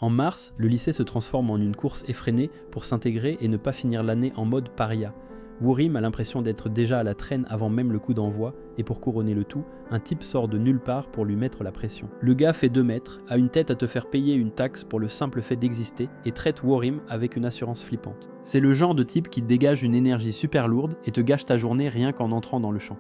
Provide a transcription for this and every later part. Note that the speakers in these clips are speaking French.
En mars, le lycée se transforme en une course effrénée pour s'intégrer et ne pas finir l'année en mode paria. Woorim a l'impression d'être déjà à la traîne avant même le coup d'envoi, et pour couronner le tout, un type sort de nulle part pour lui mettre la pression. Le gars fait 2 mètres, a une tête à te faire payer une taxe pour le simple fait d'exister, et traite Woorim avec une assurance flippante. C'est le genre de type qui dégage une énergie super lourde et te gâche ta journée rien qu'en entrant dans le champ.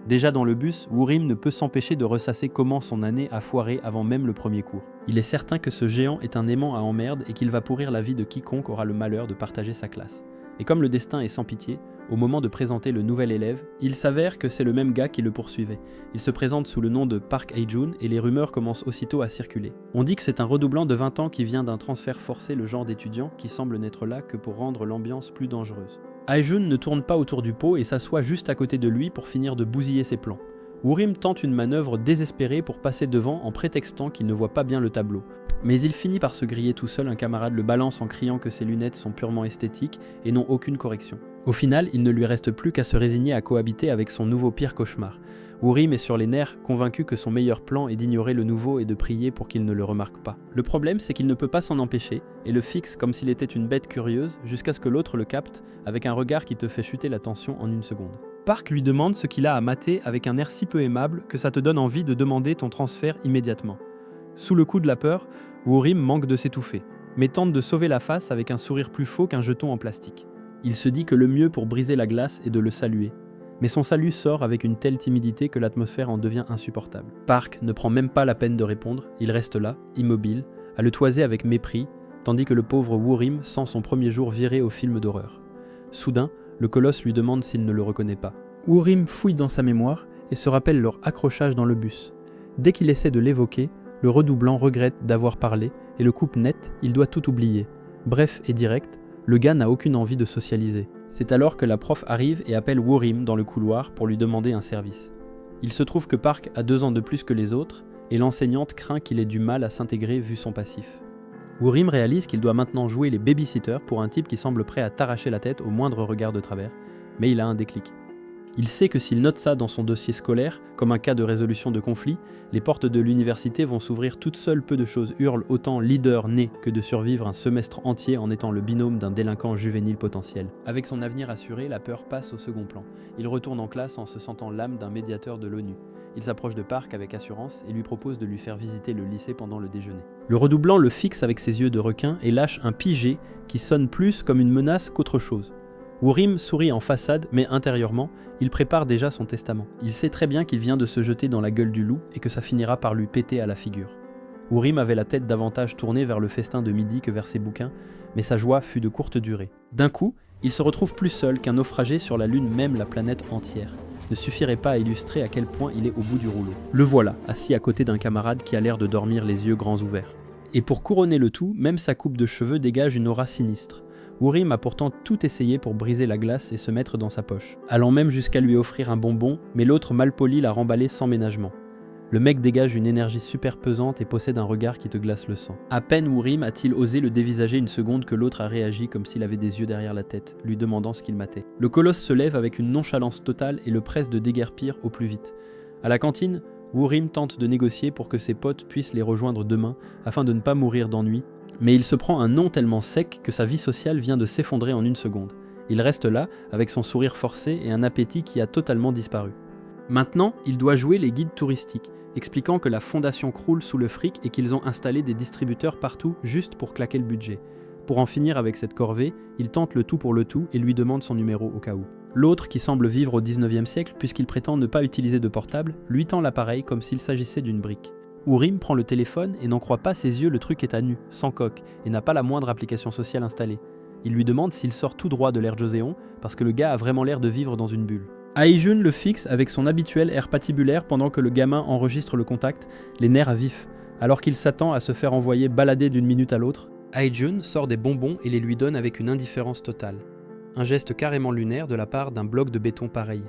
Déjà dans le bus, Woorim ne peut s'empêcher de ressasser comment son année a foiré avant même le premier cours. Il est certain que ce géant est un aimant à emmerde et qu'il va pourrir la vie de quiconque aura le malheur de partager sa classe. Et comme le destin est sans pitié, au moment de présenter le nouvel élève, il s'avère que c'est le même gars qui le poursuivait. Il se présente sous le nom de Park Hae-jun et les rumeurs commencent aussitôt à circuler. On dit que c'est un redoublant de 20 ans qui vient d'un transfert forcé, le genre d'étudiant qui semble n'être là que pour rendre l'ambiance plus dangereuse. Hae-jun ne tourne pas autour du pot et s'assoit juste à côté de lui pour finir de bousiller ses plans. Woorim tente une manœuvre désespérée pour passer devant en prétextant qu'il ne voit pas bien le tableau. Mais il finit par se griller tout seul, un camarade le balance en criant que ses lunettes sont purement esthétiques et n'ont aucune correction. Au final, il ne lui reste plus qu'à se résigner à cohabiter avec son nouveau pire cauchemar. Woorim est sur les nerfs, convaincu que son meilleur plan est d'ignorer le nouveau et de prier pour qu'il ne le remarque pas. Le problème, c'est qu'il ne peut pas s'en empêcher, et le fixe comme s'il était une bête curieuse, jusqu'à ce que l'autre le capte, avec un regard qui te fait chuter la tension en une seconde. Park lui demande ce qu'il a à mater avec un air si peu aimable que ça te donne envie de demander ton transfert immédiatement. Sous le coup de la peur, Woorim manque de s'étouffer, mais tente de sauver la face avec un sourire plus faux qu'un jeton en plastique. Il se dit que le mieux pour briser la glace est de le saluer. Mais son salut sort avec une telle timidité que l'atmosphère en devient insupportable. Park ne prend même pas la peine de répondre, il reste là, immobile, à le toiser avec mépris, tandis que le pauvre Woorim sent son premier jour viré au film d'horreur. Soudain, le colosse lui demande s'il ne le reconnaît pas. Woorim fouille dans sa mémoire et se rappelle leur accrochage dans le bus. Dès qu'il essaie de l'évoquer, le redoublant regrette d'avoir parlé et le coupe net, il doit tout oublier. Bref et direct, le gars n'a aucune envie de socialiser. C'est alors que la prof arrive et appelle Woorim dans le couloir pour lui demander un service. Il se trouve que Park a 2 ans de plus que les autres et l'enseignante craint qu'il ait du mal à s'intégrer vu son passif. Woorim réalise qu'il doit maintenant jouer les babysitters pour un type qui semble prêt à t'arracher la tête au moindre regard de travers, mais il a un déclic. Il sait que s'il note ça dans son dossier scolaire, comme un cas de résolution de conflit, les portes de l'université vont s'ouvrir toutes seules. Peu de choses hurlent autant leader né que de survivre un semestre entier en étant le binôme d'un délinquant juvénile potentiel. Avec son avenir assuré, la peur passe au second plan. Il retourne en classe en se sentant l'âme d'un médiateur de l'ONU. Il s'approche de Park avec assurance et lui propose de lui faire visiter le lycée pendant le déjeuner. Le redoublant le fixe avec ses yeux de requin et lâche un pigé qui sonne plus comme une menace qu'autre chose. Woorim sourit en façade, mais intérieurement, il prépare déjà son testament. Il sait très bien qu'il vient de se jeter dans la gueule du loup et que ça finira par lui péter à la figure. Woorim avait la tête davantage tournée vers le festin de midi que vers ses bouquins, mais sa joie fut de courte durée. D'un coup, il se retrouve plus seul qu'un naufragé sur la Lune, même la planète entière ne suffirait pas à illustrer à quel point il est au bout du rouleau. Le voilà, assis à côté d'un camarade qui a l'air de dormir les yeux grands ouverts. Et pour couronner le tout, même sa coupe de cheveux dégage une aura sinistre. Woorim a pourtant tout essayé pour briser la glace et se mettre dans sa poche, allant même jusqu'à lui offrir un bonbon, mais l'autre malpoli l'a remballé sans ménagement. Le mec dégage une énergie super pesante et possède un regard qui te glace le sang. À peine Woorim a-t-il osé le dévisager une seconde que l'autre a réagi comme s'il avait des yeux derrière la tête, lui demandant ce qu'il matait. Le colosse se lève avec une nonchalance totale et le presse de déguerpir au plus vite. À la cantine, Woorim tente de négocier pour que ses potes puissent les rejoindre demain afin de ne pas mourir d'ennui, mais il se prend un non tellement sec que sa vie sociale vient de s'effondrer en une seconde. Il reste là, avec son sourire forcé et un appétit qui a totalement disparu. Maintenant, il doit jouer les guides touristiques, expliquant que la fondation croule sous le fric et qu'ils ont installé des distributeurs partout juste pour claquer le budget. Pour en finir avec cette corvée, il tente le tout pour le tout et lui demande son numéro au cas où. L'autre, qui semble vivre au 19e siècle puisqu'il prétend ne pas utiliser de portable, lui tend l'appareil comme s'il s'agissait d'une brique. Woorim prend le téléphone et n'en croit pas ses yeux, le truc est à nu, sans coque, et n'a pas la moindre application sociale installée. Il lui demande s'il sort tout droit de l'Air Joséon, parce que le gars a vraiment l'air de vivre dans une bulle. Hae-jun le fixe avec son habituel air patibulaire pendant que le gamin enregistre le contact, les nerfs à vif. Alors qu'il s'attend à se faire envoyer balader d'une minute à l'autre, Hae-jun sort des bonbons et les lui donne avec une indifférence totale. Un geste carrément lunaire de la part d'un bloc de béton pareil.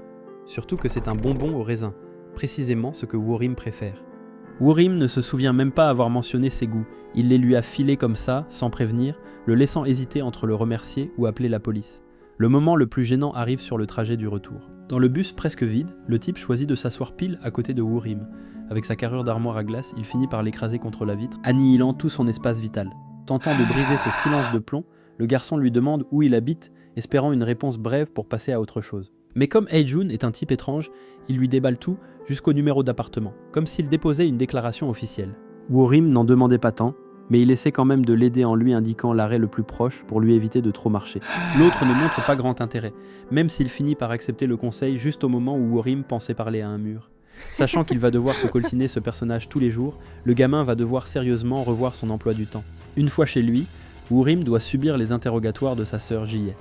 Surtout que c'est un bonbon au raisin, précisément ce que Woorim préfère. Woorim ne se souvient même pas avoir mentionné ses goûts, il les lui a filés comme ça, sans prévenir, le laissant hésiter entre le remercier ou appeler la police. Le moment le plus gênant arrive sur le trajet du retour. Dans le bus presque vide, le type choisit de s'asseoir pile à côté de Woorim. Avec sa carrure d'armoire à glace, il finit par l'écraser contre la vitre, annihilant tout son espace vital. Tentant de briser ce silence de plomb, le garçon lui demande où il habite, espérant une réponse brève pour passer à autre chose. Mais comme Hae-jun est un type étrange, il lui déballe tout jusqu'au numéro d'appartement, comme s'il déposait une déclaration officielle. Woo-rim n'en demandait pas tant, mais il essaie quand même de l'aider en lui indiquant l'arrêt le plus proche pour lui éviter de trop marcher. L'autre ne montre pas grand intérêt, même s'il finit par accepter le conseil juste au moment où Woo-rim pensait parler à un mur. Sachant qu'il va devoir se coltiner ce personnage tous les jours, le gamin va devoir sérieusement revoir son emploi du temps. Une fois chez lui, Woo-rim doit subir les interrogatoires de sa sœur Ji-hye.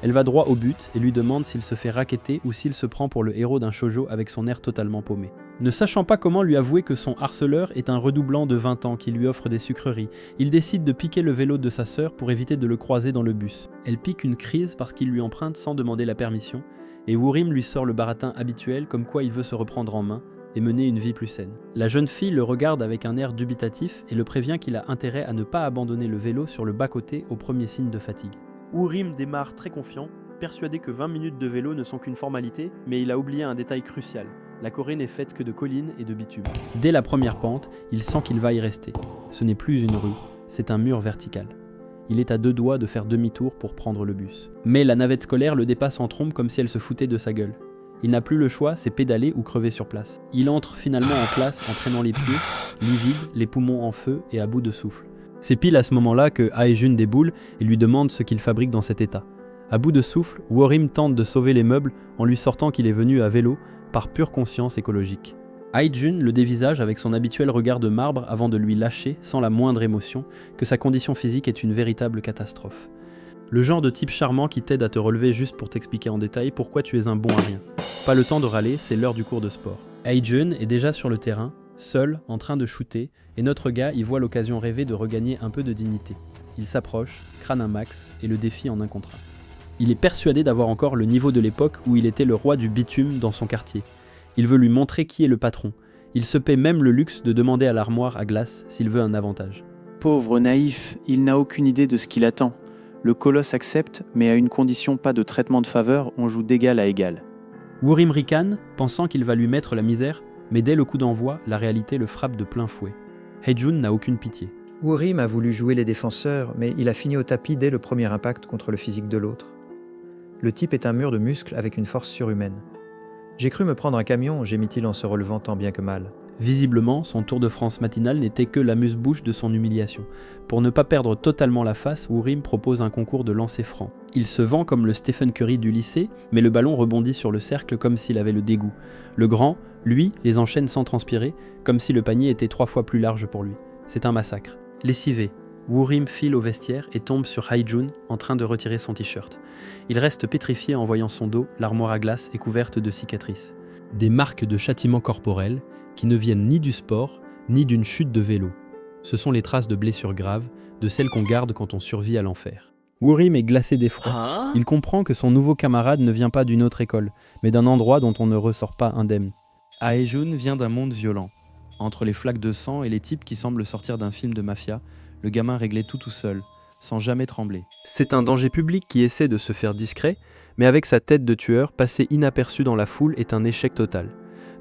Elle va droit au but et lui demande s'il se fait racketter ou s'il se prend pour le héros d'un shoujo avec son air totalement paumé. Ne sachant pas comment lui avouer que son harceleur est un redoublant de 20 ans qui lui offre des sucreries, il décide de piquer le vélo de sa sœur pour éviter de le croiser dans le bus. Elle pique une crise parce qu'il lui emprunte sans demander la permission, et Woo-rim lui sort le baratin habituel comme quoi il veut se reprendre en main et mener une vie plus saine. La jeune fille le regarde avec un air dubitatif et le prévient qu'il a intérêt à ne pas abandonner le vélo sur le bas-côté au premier signe de fatigue. Woo-rim démarre très confiant, persuadé que 20 minutes de vélo ne sont qu'une formalité, mais il a oublié un détail crucial. La Corée n'est faite que de collines et de bitume. Dès la première pente, il sent qu'il va y rester. Ce n'est plus une rue, c'est un mur vertical. Il est à 2 doigts de faire demi-tour pour prendre le bus. Mais la navette scolaire le dépasse en trombe comme si elle se foutait de sa gueule. Il n'a plus le choix, c'est pédaler ou crever sur place. Il entre finalement en classe en traînant les pieds, livide, les poumons en feu et à bout de souffle. C'est pile à ce moment-là que Hae-jun déboule et lui demande ce qu'il fabrique dans cet état. À bout de souffle, Woo-rim tente de sauver les meubles en lui sortant qu'il est venu à vélo par pure conscience écologique. Hae-jun le dévisage avec son habituel regard de marbre avant de lui lâcher, sans la moindre émotion, que sa condition physique est une véritable catastrophe. Le genre de type charmant qui t'aide à te relever juste pour t'expliquer en détail pourquoi tu es un bon à rien. Pas le temps de râler, c'est l'heure du cours de sport. Hae-jun est déjà sur le terrain, seul, en train de shooter, et notre gars y voit l'occasion rêvée de regagner un peu de dignité. Il s'approche, crâne un max, et le défie en 1 contre 1. Il est persuadé d'avoir encore le niveau de l'époque où il était le roi du bitume dans son quartier. Il veut lui montrer qui est le patron. Il se paie même le luxe de demander à l'armoire à glace s'il veut un avantage. Pauvre naïf, il n'a aucune idée de ce qu'il attend. Le colosse accepte, mais à une condition, pas de traitement de faveur, on joue d'égal à égal. Woo-rim ricane, pensant qu'il va lui mettre la misère, mais dès le coup d'envoi, la réalité le frappe de plein fouet. Hae-jun n'a aucune pitié. Woo-rim a voulu jouer les défenseurs, mais il a fini au tapis dès le premier impact contre le physique de l'autre. Le type est un mur de muscles avec une force surhumaine. J'ai cru me prendre un camion, gémit-il en se relevant tant bien que mal. Visiblement, son Tour de France matinal n'était que l'amuse-bouche de son humiliation. Pour ne pas perdre totalement la face, Woo-rim propose un concours de lancer franc. Il se vend comme le Stephen Curry du lycée, mais le ballon rebondit sur le cercle comme s'il avait le dégoût. Le grand, lui, les enchaîne sans transpirer, comme si le panier était 3 fois plus large pour lui. C'est un massacre. Lessivé, Woo-rim file au vestiaire et tombe sur Hae-jun en train de retirer son t-shirt. Il reste pétrifié en voyant son dos, l'armoire à glace est couverte de cicatrices. Des marques de châtiment corporel qui ne viennent ni du sport, ni d'une chute de vélo. Ce sont les traces de blessures graves, de celles qu'on garde quand on survit à l'enfer. Woo-rim est glacé d'effroi. Il comprend que son nouveau camarade ne vient pas d'une autre école, mais d'un endroit dont on ne ressort pas indemne. Hae-jun vient d'un monde violent. Entre les flaques de sang et les types qui semblent sortir d'un film de mafia, le gamin réglait tout seul, sans jamais trembler. C'est un danger public qui essaie de se faire discret, mais avec sa tête de tueur, passer inaperçu dans la foule est un échec total.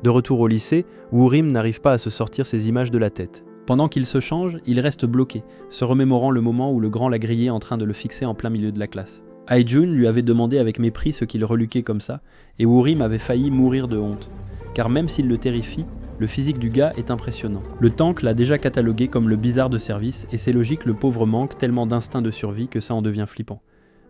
De retour au lycée, Woo-rim n'arrive pas à se sortir ces images de la tête. Pendant qu'il se change, il reste bloqué, se remémorant le moment où le grand l'a grillé en train de le fixer en plein milieu de la classe. Hae-jun lui avait demandé avec mépris ce qu'il reluquait comme ça, et Woo-rim avait failli mourir de honte. Car même s'il le terrifie, le physique du gars est impressionnant. Le tank l'a déjà catalogué comme le bizarre de service, et c'est logique, le pauvre manque tellement d'instinct de survie que ça en devient flippant.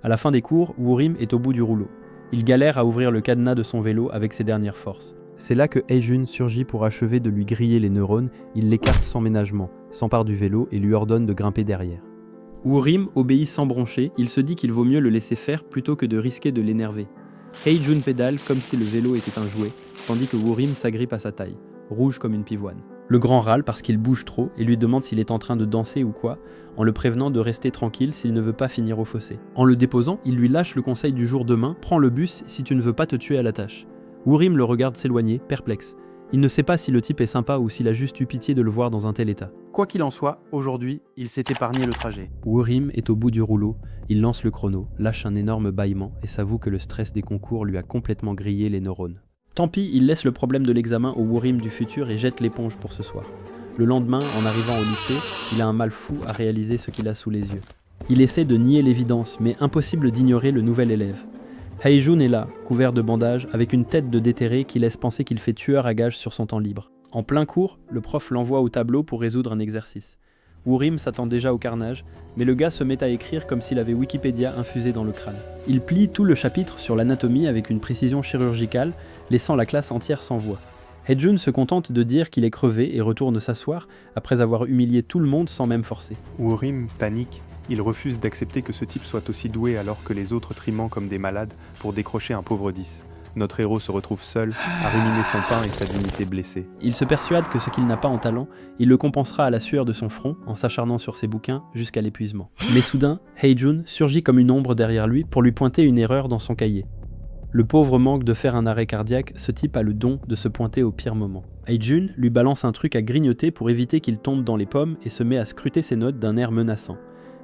À la fin des cours, Woo-rim est au bout du rouleau. Il galère à ouvrir le cadenas de son vélo avec ses dernières forces. C'est là que Hae-jun surgit pour achever de lui griller les neurones, il l'écarte sans ménagement, s'empare du vélo et lui ordonne de grimper derrière. Woo-rim obéit sans broncher, il se dit qu'il vaut mieux le laisser faire plutôt que de risquer de l'énerver. Hae-jun pédale comme si le vélo était un jouet, tandis que Woo-rim s'agrippe à sa taille, rouge comme une pivoine. Le grand râle parce qu'il bouge trop et lui demande s'il est en train de danser ou quoi, en le prévenant de rester tranquille s'il ne veut pas finir au fossé. En le déposant, il lui lâche le conseil du jour demain, prends le bus si tu ne veux pas te tuer à la tâche. Woo-rim le regarde s'éloigner, perplexe. Il ne sait pas si le type est sympa ou s'il a juste eu pitié de le voir dans un tel état. Quoi qu'il en soit, aujourd'hui, il s'est épargné le trajet. Woo-rim est au bout du rouleau, il lance le chrono, lâche un énorme bâillement et s'avoue que le stress des concours lui a complètement grillé les neurones. Tant pis, il laisse le problème de l'examen au Woo-rim du futur et jette l'éponge pour ce soir. Le lendemain, en arrivant au lycée, il a un mal fou à réaliser ce qu'il a sous les yeux. Il essaie de nier l'évidence, mais impossible d'ignorer le nouvel élève. Hae-jun est là, couvert de bandages, avec une tête de déterré qui laisse penser qu'il fait tueur à gages sur son temps libre. En plein cours, le prof l'envoie au tableau pour résoudre un exercice. Woo-rim s'attend déjà au carnage, mais le gars se met à écrire comme s'il avait Wikipédia infusé dans le crâne. Il plie tout le chapitre sur l'anatomie avec une précision chirurgicale, laissant la classe entière sans voix. Hae-jun se contente de dire qu'il est crevé et retourne s'asseoir, après avoir humilié tout le monde sans même forcer. Woo-rim panique. Il refuse d'accepter que ce type soit aussi doué alors que les autres triment comme des malades pour décrocher un pauvre 10. Notre héros se retrouve seul, à ruminer son pain et sa dignité blessée. Il se persuade que ce qu'il n'a pas en talent, il le compensera à la sueur de son front en s'acharnant sur ses bouquins jusqu'à l'épuisement. Mais soudain, Hae-jun surgit comme une ombre derrière lui pour lui pointer une erreur dans son cahier. Le pauvre manque de faire un arrêt cardiaque, ce type a le don de se pointer au pire moment. Hae-jun lui balance un truc à grignoter pour éviter qu'il tombe dans les pommes et se met à scruter ses notes d'un air menaçant.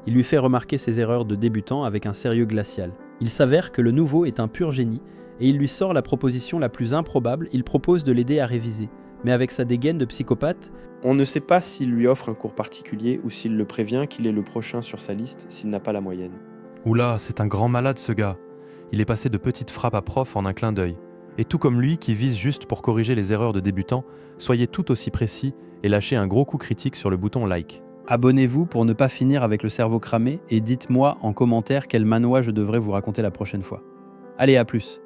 Il lui fait remarquer ses erreurs de débutant avec un sérieux glacial. Il s'avère que le nouveau est un pur génie, et il lui sort la proposition la plus improbable, il propose de l'aider à réviser. Mais avec sa dégaine de psychopathe, On ne sait pas s'il lui offre un cours particulier ou s'il le prévient qu'il est le prochain sur sa liste s'il n'a pas la moyenne. Oula, c'est un grand malade ce gars. Il est passé de petites frappes à prof en un clin d'œil. Et tout comme lui qui vise juste pour corriger les erreurs de débutants, soyez tout aussi précis et lâchez un gros coup critique sur le bouton like. abonnez-vous pour ne pas finir avec le cerveau cramé et dites-moi en commentaire quel manoir je devrais vous raconter la prochaine fois. Allez, à plus.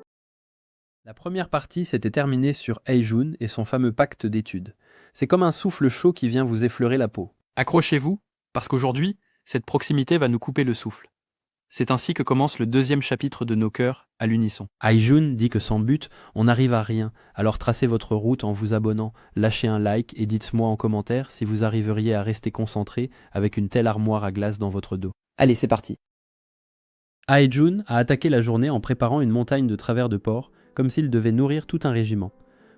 La première partie s'était terminée sur Hae-jun et son fameux pacte d'études. C'est comme un souffle chaud qui vient vous effleurer la peau. Accrochez-vous, parce qu'aujourd'hui, cette proximité va nous couper le souffle. C'est ainsi que commence le deuxième chapitre de Nos cœurs à l'unisson. Hae-jun dit que sans but, on n'arrive à rien, alors tracez votre route en vous abonnant, lâchez un like et dites-moi en commentaire si vous arriveriez à rester concentré avec une telle armoire à glace dans votre dos. Allez, c'est parti. Hae-jun a attaqué la journée en préparant une montagne de travers de porc, comme s'il devait nourrir tout un régiment.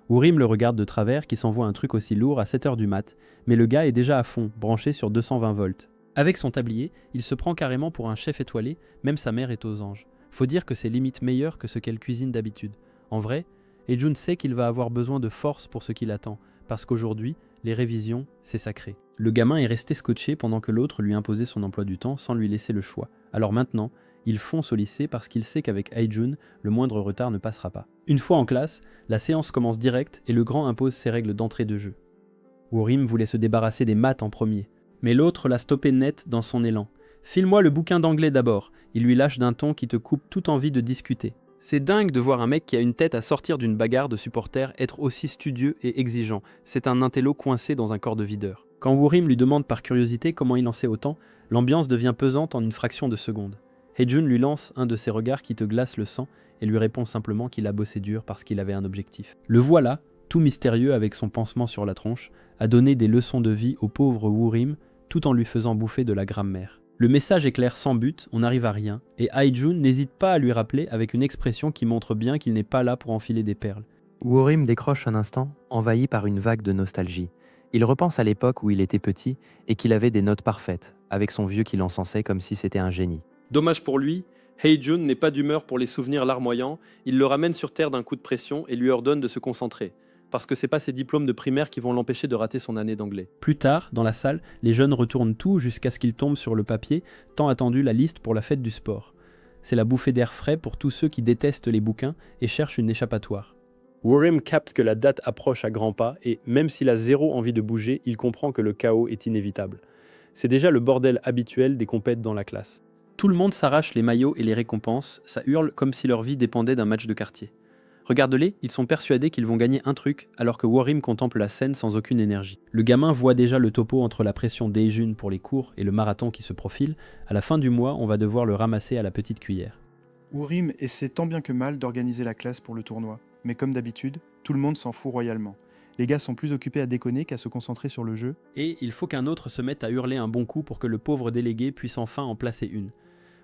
Woo-rim le regarde de travers qui s'envoie un truc aussi lourd à 7h du mat, mais le gars est déjà à fond, branché sur 220 volts. Avec son tablier, il se prend carrément pour un chef étoilé, même sa mère est aux anges. Faut dire que c'est limite meilleur que ce qu'elle cuisine d'habitude. En vrai, Hae-jun sait qu'il va avoir besoin de force pour ce qu'il attend, parce qu'aujourd'hui, les révisions, c'est sacré. Le gamin est resté scotché pendant que l'autre lui imposait son emploi du temps sans lui laisser le choix. Alors maintenant, il fonce au lycée parce qu'il sait qu'avec Hae-jun, le moindre retard ne passera pas. Une fois en classe, la séance commence direct et le grand impose ses règles d'entrée de jeu. Woo-rim voulait se débarrasser des maths en premier, mais l'autre l'a stoppé net dans son élan. « File-moi le bouquin d'anglais d'abord », il lui lâche d'un ton qui te coupe toute envie de discuter. C'est dingue de voir un mec qui a une tête à sortir d'une bagarre de supporters être aussi studieux et exigeant. C'est un intello coincé dans un corps de videur. Quand Woo-rim lui demande par curiosité comment il en sait autant, l'ambiance devient pesante en une fraction de seconde. Hae-jun lui lance un de ces regards qui te glace le sang et lui répond simplement qu'il a bossé dur parce qu'il avait un objectif. Le voilà, tout mystérieux avec son pansement sur la tronche, à donner des leçons de vie au pauvre Woo-rim tout en lui faisant bouffer de la grammaire. Le message est clair sans but, on n'arrive à rien, et Hae-jun n'hésite pas à lui rappeler avec une expression qui montre bien qu'il n'est pas là pour enfiler des perles. Woo-rim décroche un instant, envahi par une vague de nostalgie. Il repense à l'époque où il était petit et qu'il avait des notes parfaites, avec son vieux qui l'encensait comme si c'était un génie. Dommage pour lui, Hae-jun n'est pas d'humeur pour les souvenirs larmoyants, il le ramène sur terre d'un coup de pression et lui ordonne de se concentrer, parce que c'est pas ses diplômes de primaire qui vont l'empêcher de rater son année d'anglais. Plus tard, dans la salle, les jeunes retournent tout jusqu'à ce qu'ils tombent sur le papier, tant attendu la liste pour la fête du sport. C'est la bouffée d'air frais pour tous ceux qui détestent les bouquins et cherchent une échappatoire. Woo-rim capte que la date approche à grands pas et, même s'il a zéro envie de bouger, il comprend que le chaos est inévitable. C'est déjà le bordel habituel des compètes dans la classe. Tout le monde s'arrache les maillots et les récompenses, ça hurle comme si leur vie dépendait d'un match de quartier. Regarde-les, ils sont persuadés qu'ils vont gagner un truc, alors que Woo-rim contemple la scène sans aucune énergie. Le gamin voit déjà le topo entre la pression d'Hae-jun pour les cours et le marathon qui se profile. À la fin du mois, on va devoir le ramasser à la petite cuillère. Woo-rim essaie tant bien que mal d'organiser la classe pour le tournoi, mais comme d'habitude, tout le monde s'en fout royalement. Les gars sont plus occupés à déconner qu'à se concentrer sur le jeu. Et il faut qu'un autre se mette à hurler un bon coup pour que le pauvre délégué puisse enfin en placer une.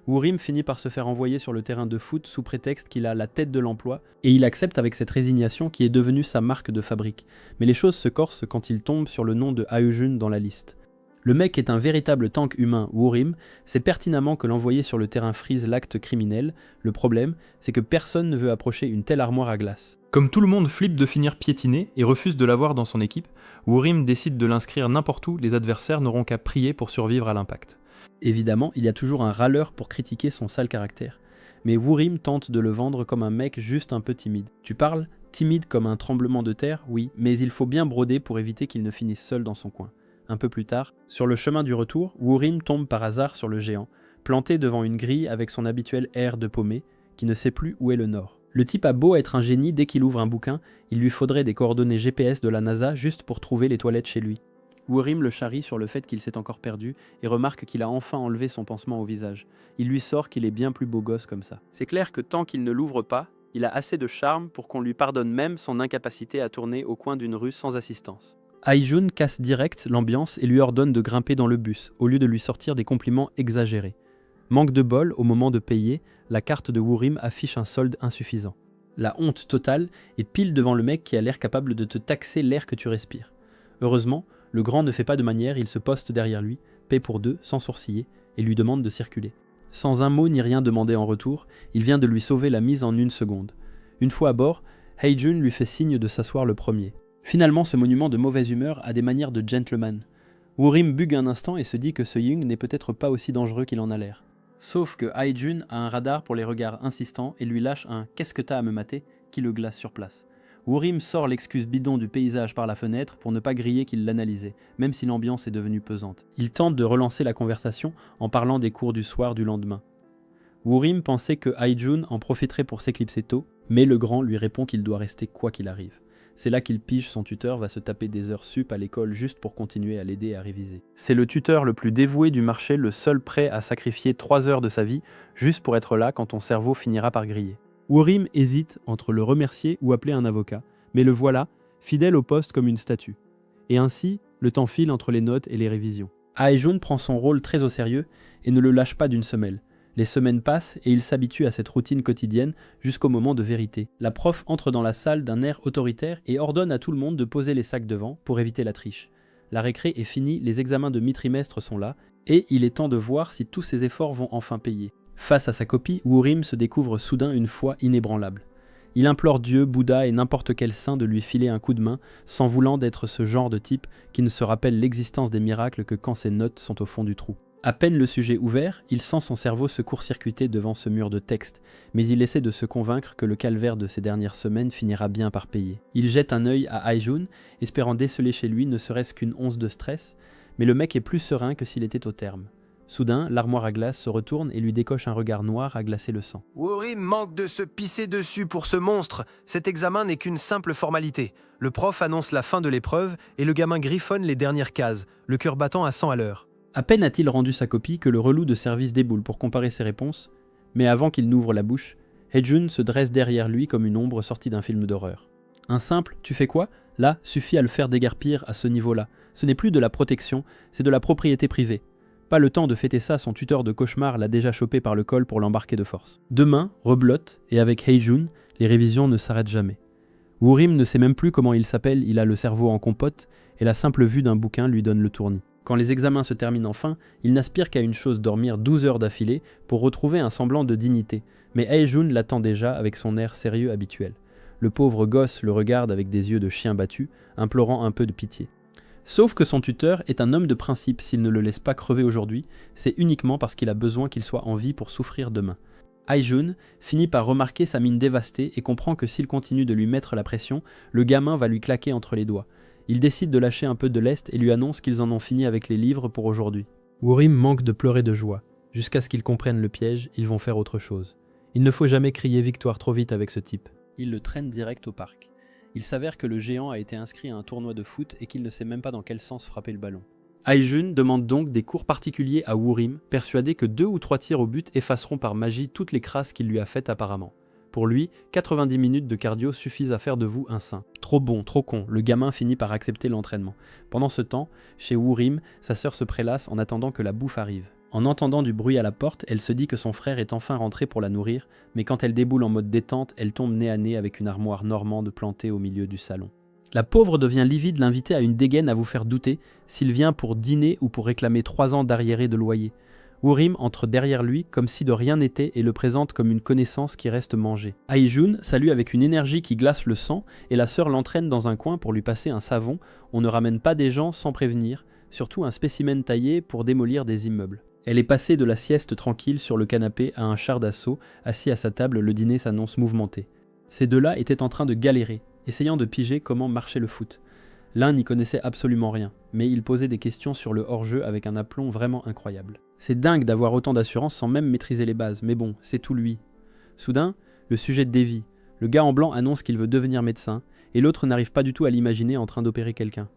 Woo-rim finit par se faire envoyer sur le terrain de foot sous prétexte qu'il a la tête de l'emploi, et il accepte avec cette résignation qui est devenue sa marque de fabrique. Mais les choses se corsent quand il tombe sur le nom de Hae-jun dans la liste. Le mec est un véritable tank humain, Woo-rim, c'est pertinemment que l'envoyer sur le terrain frise l'acte criminel. Le problème, c'est que personne ne veut approcher une telle armoire à glace. Comme tout le monde flippe de finir piétiné et refuse de l'avoir dans son équipe, Wurim décide de l'inscrire n'importe où, les adversaires n'auront qu'à prier pour survivre à l'impact. Évidemment, il y a toujours un râleur pour critiquer son sale caractère, mais Wurim tente de le vendre comme un mec juste un peu timide. Tu parles ? Timide comme un tremblement de terre, oui, mais il faut bien broder pour éviter qu'il ne finisse seul dans son coin. Un peu plus tard, sur le chemin du retour, Wurim tombe par hasard sur le géant, planté devant une grille avec son habituel air de paumé, qui ne sait plus où est le nord. Le type a beau être un génie, dès qu'il ouvre un bouquin, il lui faudrait des coordonnées GPS de la NASA juste pour trouver les toilettes chez lui. Wurim le charrie sur le fait qu'il s'est encore perdu et remarque qu'il a enfin enlevé son pansement au visage. Il lui sort qu'il est bien plus beau gosse comme ça. C'est clair que tant qu'il ne l'ouvre pas, il a assez de charme pour qu'on lui pardonne même son incapacité à tourner au coin d'une rue sans assistance. Haijun casse direct l'ambiance et lui ordonne de grimper dans le bus, au lieu de lui sortir des compliments exagérés. Manque de bol, au moment de payer, la carte de Wurim affiche un solde insuffisant. La honte totale est pile devant le mec qui a l'air capable de te taxer l'air que tu respires. Heureusement, le grand ne fait pas de manière, il se poste derrière lui, paie pour deux, sans sourciller, et lui demande de circuler. Sans un mot ni rien demandé en retour, il vient de lui sauver la mise en 1 seconde. Une fois à bord, Haijun lui fait signe de s'asseoir le premier. Finalement, ce monument de mauvaise humeur a des manières de gentleman. Wurim bugue un instant et se dit que ce Young n'est peut-être pas aussi dangereux qu'il en a l'air. Sauf que Haijun a un radar pour les regards insistants et lui lâche un « qu'est-ce que t'as à me mater ?» qui le glace sur place. Wurim sort l'excuse bidon du paysage par la fenêtre pour ne pas griller qu'il l'analysait, même si l'ambiance est devenue pesante. Il tente de relancer la conversation en parlant des cours du soir du lendemain. Wurim pensait que Haijun en profiterait pour s'éclipser tôt, mais le grand lui répond qu'il doit rester quoi qu'il arrive. C'est là qu'il pige son tuteur va se taper des heures sup à l'école juste pour continuer à l'aider à réviser. C'est le tuteur le plus dévoué du marché, le seul prêt à sacrifier 3 heures de sa vie juste pour être là quand ton cerveau finira par griller. Wurim hésite entre le remercier ou appeler un avocat, mais le voilà, fidèle au poste comme une statue. Et ainsi, le temps file entre les notes et les révisions. Haejun prend son rôle très au sérieux et ne le lâche pas d'une semelle. Les semaines passent et il s'habitue à cette routine quotidienne jusqu'au moment de vérité. La prof entre dans la salle d'un air autoritaire et ordonne à tout le monde de poser les sacs devant pour éviter la triche. La récré est finie, les examens de mi-trimestre sont là, et il est temps de voir si tous ses efforts vont enfin payer. Face à sa copie, Wurim se découvre soudain une foi inébranlable. Il implore Dieu, Bouddha et n'importe quel saint de lui filer un coup de main, sans voulant d'être ce genre de type qui ne se rappelle l'existence des miracles que quand ses notes sont au fond du trou. À peine le sujet ouvert, il sent son cerveau se court-circuiter devant ce mur de texte, mais il essaie de se convaincre que le calvaire de ces dernières semaines finira bien par payer. Il jette un œil à Haijun, espérant déceler chez lui ne serait-ce qu'une once de stress, mais le mec est plus serein que s'il était au terme. Soudain, l'armoire à glace se retourne et lui décoche un regard noir à glacer le sang. Wurim manque de se pisser dessus pour ce monstre. Cet examen n'est qu'une simple formalité. Le prof annonce la fin de l'épreuve et le gamin griffonne les dernières cases, le cœur battant à 100 à l'heure. À peine a-t-il rendu sa copie que le relou de service déboule pour comparer ses réponses, mais avant qu'il n'ouvre la bouche, Haejun se dresse derrière lui comme une ombre sortie d'un film d'horreur. Un simple « tu fais quoi ?» là suffit à le faire déguerpir à ce niveau-là. Ce n'est plus de la protection, c'est de la propriété privée. Pas le temps de fêter ça, son tuteur de cauchemar l'a déjà chopé par le col pour l'embarquer de force. Demain, reblote, et avec Haejun, les révisions ne s'arrêtent jamais. Wurim ne sait même plus comment il s'appelle, il a le cerveau en compote, et la simple vue d'un bouquin lui donne le tournis. Quand les examens se terminent enfin, il n'aspire qu'à une chose, dormir 12 heures d'affilée pour retrouver un semblant de dignité. Mais Haejun l'attend déjà avec son air sérieux habituel. Le pauvre gosse le regarde avec des yeux de chien battu, implorant un peu de pitié. Sauf que son tuteur est un homme de principe, s'il ne le laisse pas crever aujourd'hui, c'est uniquement parce qu'il a besoin qu'il soit en vie pour souffrir demain. Haejun finit par remarquer sa mine dévastée et comprend que s'il continue de lui mettre la pression, le gamin va lui claquer entre les doigts. Il décide de lâcher un peu de lest et lui annonce qu'ils en ont fini avec les livres pour aujourd'hui. Wurim manque de pleurer de joie. Jusqu'à ce qu'ils comprennent le piège, ils vont faire autre chose. Il ne faut jamais crier victoire trop vite avec ce type. Il le traîne direct au parc. Il s'avère que le géant a été inscrit à un tournoi de foot et qu'il ne sait même pas dans quel sens frapper le ballon. Haejun demande donc des cours particuliers à Wurim, persuadé que 2 ou 3 tirs au but effaceront par magie toutes les crasses qu'il lui a faites apparemment. Pour lui, 90 minutes de cardio suffisent à faire de vous un saint. Trop bon, trop con, le gamin finit par accepter l'entraînement. Pendant ce temps, chez Wurim, sa sœur se prélasse en attendant que la bouffe arrive. En entendant du bruit à la porte, elle se dit que son frère est enfin rentré pour la nourrir, mais quand elle déboule en mode détente, elle tombe nez à nez avec une armoire normande plantée au milieu du salon. La pauvre devient livide, l'inviter à une dégaine à vous faire douter s'il vient pour dîner ou pour réclamer 3 ans d'arriéré de loyer. Wurim entre derrière lui comme si de rien n'était et le présente comme une connaissance qui reste mangée. Hae-jun salue avec une énergie qui glace le sang et la sœur l'entraîne dans un coin pour lui passer un savon. On ne ramène pas des gens sans prévenir, surtout un spécimen taillé pour démolir des immeubles. Elle est passée de la sieste tranquille sur le canapé à un char d'assaut, assis à sa table, le dîner s'annonce mouvementé. Ces deux-là étaient en train de galérer, essayant de piger comment marchait le foot. L'un n'y connaissait absolument rien, mais il posait des questions sur le hors-jeu avec un aplomb vraiment incroyable. C'est dingue d'avoir autant d'assurance sans même maîtriser les bases, mais bon, c'est tout lui. Soudain, le sujet dévie. Le gars en blanc annonce qu'il veut devenir médecin, et l'autre n'arrive pas du tout à l'imaginer en train d'opérer quelqu'un.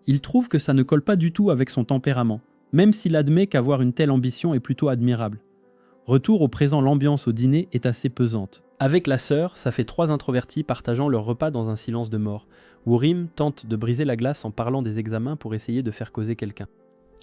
Il trouve que ça ne colle pas du tout avec son tempérament, même s'il admet qu'avoir une telle ambition est plutôt admirable. Retour au présent, l'ambiance au dîner est assez pesante. Avec la sœur, ça fait 3 introvertis partageant leur repas dans un silence de mort. Wurim tente de briser la glace en parlant des examens pour essayer de faire causer quelqu'un.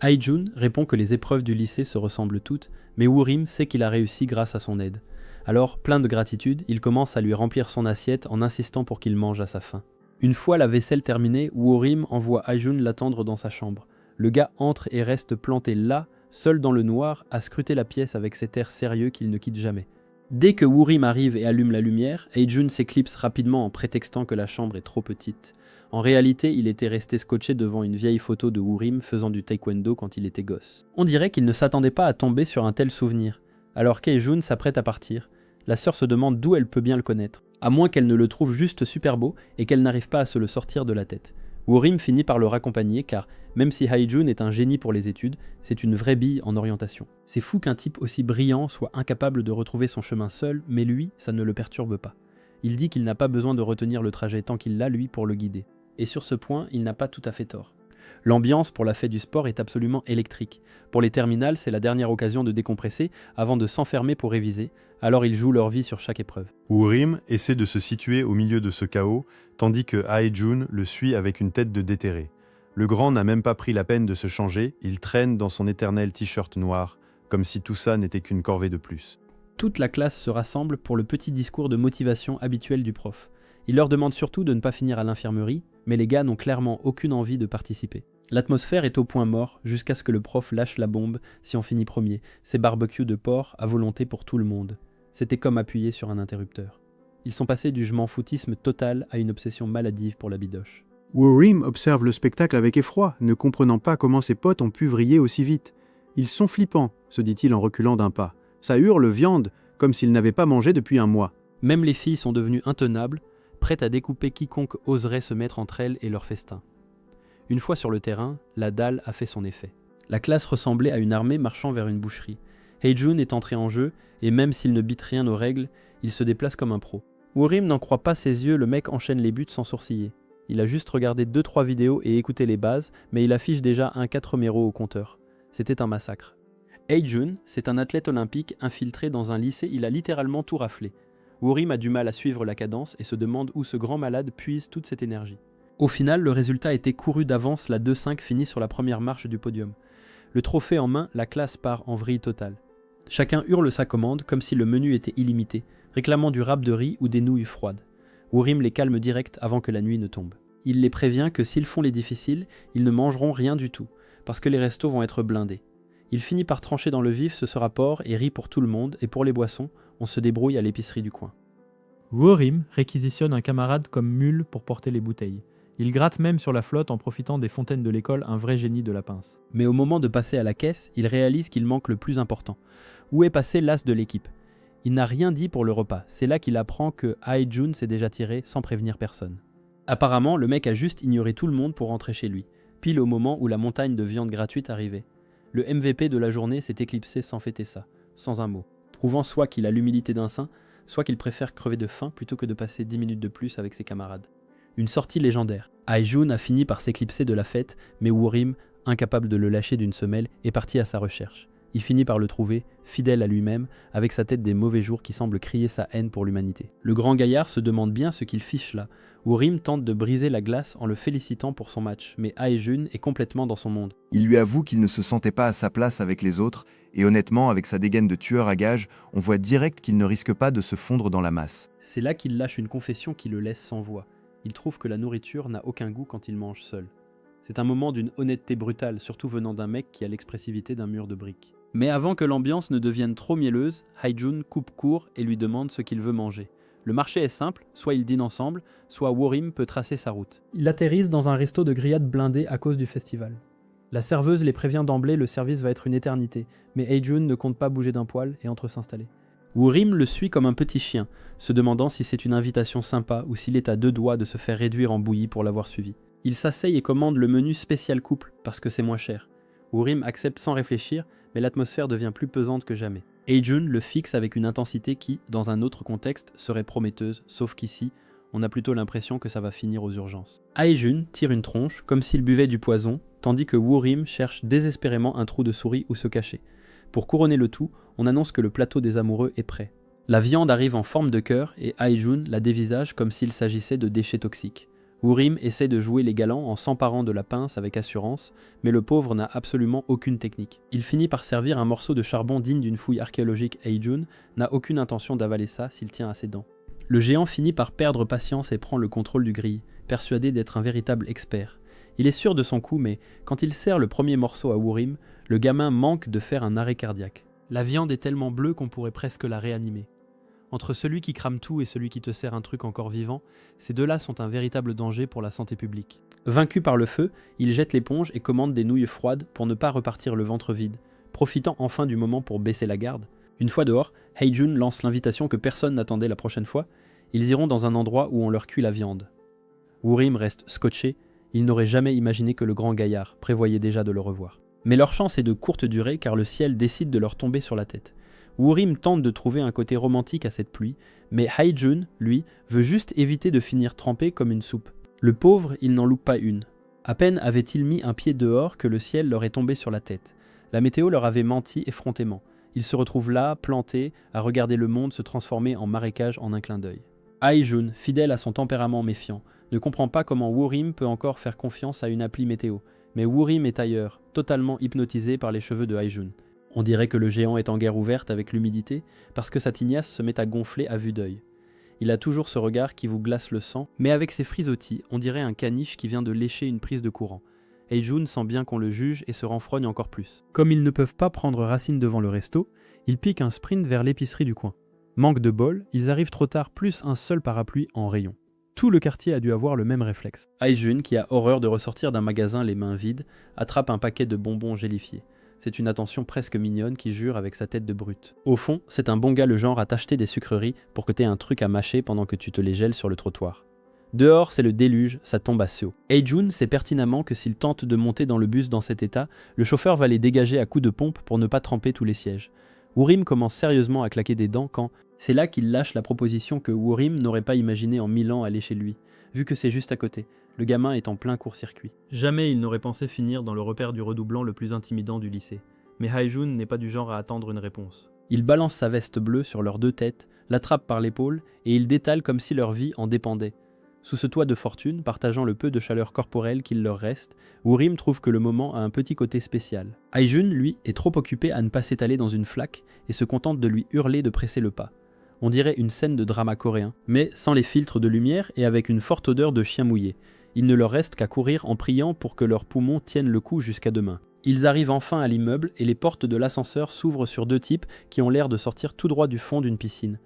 Hae-jun répond que les épreuves du lycée se ressemblent toutes, mais Wurim sait qu'il a réussi grâce à son aide. Alors, plein de gratitude, il commence à lui remplir son assiette en insistant pour qu'il mange à sa faim. Une fois la vaisselle terminée, Wurim envoie Hae-jun l'attendre dans sa chambre. Le gars entre et reste planté là, seul dans le noir, à scruter la pièce avec cet air sérieux qu'il ne quitte jamais. Dès que Wurim arrive et allume la lumière, Hae-jun s'éclipse rapidement en prétextant que la chambre est trop petite. En réalité, il était resté scotché devant une vieille photo de Wurim faisant du taekwondo quand il était gosse. On dirait qu'il ne s'attendait pas à tomber sur un tel souvenir. Alors qu'Hae-jun s'apprête à partir, la sœur se demande d'où elle peut bien le connaître, à moins qu'elle ne le trouve juste super beau et qu'elle n'arrive pas à se le sortir de la tête. Wurim finit par le raccompagner car, même si Hae-jun est un génie pour les études, c'est une vraie bille en orientation. C'est fou qu'un type aussi brillant soit incapable de retrouver son chemin seul, mais lui, ça ne le perturbe pas. Il dit qu'il n'a pas besoin de retenir le trajet tant qu'il l'a lui pour le guider. Et sur ce point, il n'a pas tout à fait tort. L'ambiance pour la fête du sport est absolument électrique. Pour les terminales, c'est la dernière occasion de décompresser avant de s'enfermer pour réviser, alors ils jouent leur vie sur chaque épreuve. Wurim essaie de se situer au milieu de ce chaos, tandis que Hae-jun le suit avec une tête de déterré. Le grand n'a même pas pris la peine de se changer, il traîne dans son éternel t-shirt noir, comme si tout ça n'était qu'une corvée de plus. Toute la classe se rassemble pour le petit discours de motivation habituel du prof. Il leur demande surtout de ne pas finir à l'infirmerie, mais les gars n'ont clairement aucune envie de participer. L'atmosphère est au point mort, jusqu'à ce que le prof lâche la bombe si on finit premier. C'est barbecue de porc à volonté pour tout le monde. C'était comme appuyer sur un interrupteur. Ils sont passés du je m'en foutisme total à une obsession maladive pour la bidoche. Wurim observe le spectacle avec effroi, ne comprenant pas comment ses potes ont pu vriller aussi vite. Ils sont flippants, se dit-il en reculant d'un pas. Ça hurle viande, comme s'ils n'avaient pas mangé depuis un mois. Même les filles sont devenues intenables, prêtes à découper quiconque oserait se mettre entre elles et leur festin. Une fois sur le terrain, la dalle a fait son effet. La classe ressemblait à une armée marchant vers une boucherie. Hae-jun est entré en jeu, et même s'il ne bite rien aux règles, il se déplace comme un pro. Wurim n'en croit pas ses yeux, le mec enchaîne les buts sans sourciller. Il a juste regardé 2-3 vidéos et écouté les bases, mais il affiche déjà un 4 numéros au compteur. C'était un massacre. Hae-jun, c'est un athlète olympique infiltré dans un lycée, il a littéralement tout raflé. Wurim a du mal à suivre la cadence et se demande où ce grand malade puise toute cette énergie. Au final, le résultat était couru d'avance, la 2-5 finit sur la première marche du podium. Le trophée en main, la classe part en vrille totale. Chacun hurle sa commande comme si le menu était illimité, réclamant du râpe de riz ou des nouilles froides. Wurim les calme direct avant que la nuit ne tombe. Il les prévient que s'ils font les difficiles, ils ne mangeront rien du tout, parce que les restos vont être blindés. Il finit par trancher dans le vif, ce sera porc et riz pour tout le monde, et pour les boissons, on se débrouille à l'épicerie du coin. Wurim réquisitionne un camarade comme mule pour porter les bouteilles. Il gratte même sur la flotte en profitant des fontaines de l'école, un vrai génie de la pince. Mais au moment de passer à la caisse, il réalise qu'il manque le plus important. Où est passé l'as de l'équipe? Il n'a rien dit pour le repas, c'est là qu'il apprend que Hae-jun s'est déjà tiré sans prévenir personne. Apparemment, le mec a juste ignoré tout le monde pour rentrer chez lui, pile au moment où la montagne de viande gratuite arrivait. Le MVP de la journée s'est éclipsé sans fêter ça, sans un mot, prouvant soit qu'il a l'humilité d'un saint, soit qu'il préfère crever de faim plutôt que de passer 10 minutes de plus avec ses camarades. Une sortie légendaire. Hae-jun a fini par s'éclipser de la fête, mais Wurim, incapable de le lâcher d'une semelle, est parti à sa recherche. Il finit par le trouver, fidèle à lui-même, avec sa tête des mauvais jours qui semble crier sa haine pour l'humanité. Le grand gaillard se demande bien ce qu'il fiche là. Wurim tente de briser la glace en le félicitant pour son match, mais Hae-jun est complètement dans son monde. Il lui avoue qu'il ne se sentait pas à sa place avec les autres, et honnêtement, avec sa dégaine de tueur à gages, on voit direct qu'il ne risque pas de se fondre dans la masse. C'est là qu'il lâche une confession qui le laisse sans voix. Il trouve que la nourriture n'a aucun goût quand il mange seul. C'est un moment d'une honnêteté brutale, surtout venant d'un mec qui a l'expressivité d'un mur de briques. Mais avant que l'ambiance ne devienne trop mielleuse, Hae-jun coupe court et lui demande ce qu'il veut manger. Le marché est simple, soit ils dînent ensemble, soit Worim peut tracer sa route. Ils atterrissent dans un resto de grillades blindé à cause du festival. La serveuse les prévient d'emblée, le service va être une éternité, mais Hae-jun ne compte pas bouger d'un poil et entre s'installer. Worim le suit comme un petit chien, se demandant si c'est une invitation sympa ou s'il est à deux doigts de se faire réduire en bouillie pour l'avoir suivi. Il s'asseye et commande le menu spécial couple, parce que c'est moins cher. Worim accepte sans réfléchir, mais l'atmosphère devient plus pesante que jamais. Hae-jun le fixe avec une intensité qui, dans un autre contexte, serait prometteuse, sauf qu'ici, on a plutôt l'impression que ça va finir aux urgences. Hae-jun tire une tronche, comme s'il buvait du poison, tandis que Worim cherche désespérément un trou de souris où se cacher. Pour couronner le tout, on annonce que le plateau des amoureux est prêt. La viande arrive en forme de cœur et Hae-jun la dévisage comme s'il s'agissait de déchets toxiques. Worim essaie de jouer les galants en s'emparant de la pince avec assurance, mais le pauvre n'a absolument aucune technique. Il finit par servir un morceau de charbon digne d'une fouille archéologique. Hae-jun n'a aucune intention d'avaler ça s'il tient à ses dents. Le géant finit par perdre patience et prend le contrôle du grill, persuadé d'être un véritable expert. Il est sûr de son coup, mais quand il sert le premier morceau à Worim, le gamin manque de faire un arrêt cardiaque. La viande est tellement bleue qu'on pourrait presque la réanimer. Entre celui qui crame tout et celui qui te sert un truc encore vivant, ces deux-là sont un véritable danger pour la santé publique. Vaincu par le feu, il jette l'éponge et commande des nouilles froides pour ne pas repartir le ventre vide, profitant enfin du moment pour baisser la garde. Une fois dehors, Hae-jun lance l'invitation que personne n'attendait la prochaine fois. Ils iront dans un endroit où on leur cuit la viande. Worim reste scotché, il n'aurait jamais imaginé que le grand gaillard prévoyait déjà de le revoir. Mais leur chance est de courte durée car le ciel décide de leur tomber sur la tête. Worim tente de trouver un côté romantique à cette pluie, mais Hae-jun, lui, veut juste éviter de finir trempé comme une soupe. Le pauvre, il n'en loupe pas une. À peine avait-il mis un pied dehors que le ciel leur est tombé sur la tête. La météo leur avait menti effrontément. Ils se retrouvent là, plantés, à regarder le monde se transformer en marécage en un clin d'œil. Hae-jun, fidèle à son tempérament méfiant, ne comprend pas comment Worim peut encore faire confiance à une appli météo. Mais Worim est ailleurs, totalement hypnotisé par les cheveux de Hae-jun. On dirait que le géant est en guerre ouverte avec l'humidité, parce que sa tignasse se met à gonfler à vue d'œil. Il a toujours ce regard qui vous glace le sang, mais avec ses frisottis, on dirait un caniche qui vient de lécher une prise de courant. Hae-jun sent bien qu'on le juge et se renfrogne encore plus. Comme ils ne peuvent pas prendre racine devant le resto, ils piquent un sprint vers l'épicerie du coin. Manque de bol, ils arrivent trop tard plus un seul parapluie en rayon. Tout le quartier a dû avoir le même réflexe. Hae-jun, qui a horreur de ressortir d'un magasin les mains vides, attrape un paquet de bonbons gélifiés. C'est une attention presque mignonne qui jure avec sa tête de brute. Au fond, c'est un bon gars le genre à t'acheter des sucreries pour que t'aies un truc à mâcher pendant que tu te les gèles sur le trottoir. Dehors, c'est le déluge, ça tombe à seau. Hae-jun sait pertinemment que s'il tente de monter dans le bus dans cet état, le chauffeur va les dégager à coups de pompe pour ne pas tremper tous les sièges. Worim commence sérieusement à claquer des dents quand c'est là qu'il lâche la proposition que Worim n'aurait pas imaginé en 1000 ans aller chez lui, vu que c'est juste à côté. Le gamin est en plein court-circuit. Jamais il n'aurait pensé finir dans le repère du redoublant le plus intimidant du lycée. Mais Hae-jun n'est pas du genre à attendre une réponse. Il balance sa veste bleue sur leurs deux têtes, l'attrape par l'épaule et il détale comme si leur vie en dépendait. Sous ce toit de fortune, partageant le peu de chaleur corporelle qu'il leur reste, Worim trouve que le moment a un petit côté spécial. Hae-jun, lui, est trop occupé à ne pas s'étaler dans une flaque et se contente de lui hurler de presser le pas. On dirait une scène de drama coréen, mais sans les filtres de lumière et avec une forte odeur de chien mouillé. Il ne leur reste qu'à courir en priant pour que leurs poumons tiennent le coup jusqu'à demain. Ils arrivent enfin à l'immeuble et les portes de l'ascenseur s'ouvrent sur deux types qui ont l'air de sortir tout droit du fond d'une piscine.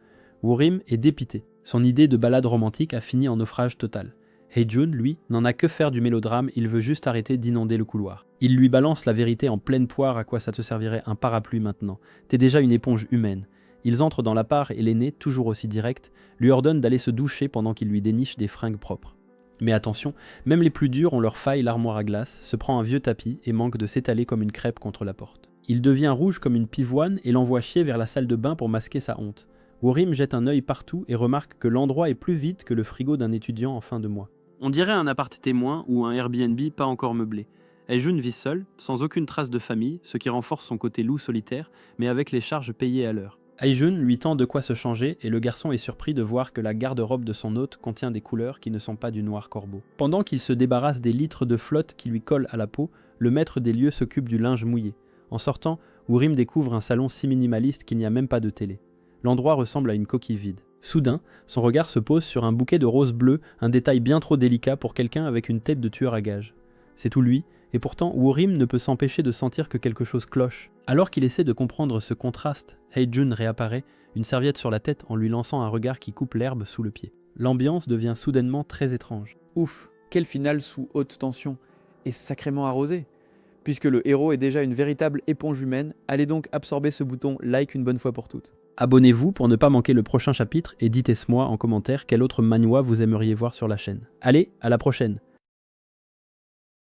Worim est dépité. Son idée de balade romantique a fini en naufrage total. Hae-jun, lui, n'en a que faire du mélodrame, il veut juste arrêter d'inonder le couloir. Il lui balance la vérité en pleine poire, à quoi ça te servirait un parapluie maintenant. T'es déjà une éponge humaine. Ils entrent dans l'appart et l'aîné, toujours aussi direct, lui ordonne d'aller se doucher pendant qu'il lui déniche des fringues propres. Mais attention, même les plus durs ont leur faille, l'armoire à glace, se prend un vieux tapis et manque de s'étaler comme une crêpe contre la porte. Il devient rouge comme une pivoine et l'envoie chier vers la salle de bain pour masquer sa honte. Worim jette un œil partout et remarque que l'endroit est plus vide que le frigo d'un étudiant en fin de mois. On dirait un appart témoin ou un Airbnb pas encore meublé. Hae-jun vit seul, sans aucune trace de famille, ce qui renforce son côté loup solitaire, mais avec les charges payées à l'heure. Hae-jun lui tend de quoi se changer et le garçon est surpris de voir que la garde-robe de son hôte contient des couleurs qui ne sont pas du noir corbeau. Pendant qu'il se débarrasse des litres de flotte qui lui collent à la peau, le maître des lieux s'occupe du linge mouillé. En sortant, Worim découvre un salon si minimaliste qu'il n'y a même pas de télé. L'endroit ressemble à une coquille vide. Soudain, son regard se pose sur un bouquet de roses bleues, un détail bien trop délicat pour quelqu'un avec une tête de tueur à gages. C'est tout lui, et pourtant Worim ne peut s'empêcher de sentir que quelque chose cloche. Alors qu'il essaie de comprendre ce contraste, Hei-jun réapparaît, une serviette sur la tête en lui lançant un regard qui coupe l'herbe sous le pied. L'ambiance devient soudainement très étrange. Ouf, quel final sous haute tension, et sacrément arrosé. Puisque le héros est déjà une véritable éponge humaine, allez donc absorber ce bouton like une bonne fois pour toutes. Abonnez-vous pour ne pas manquer le prochain chapitre et dites-moi en commentaire quel autre manhwa vous aimeriez voir sur la chaîne. Allez, à la prochaine!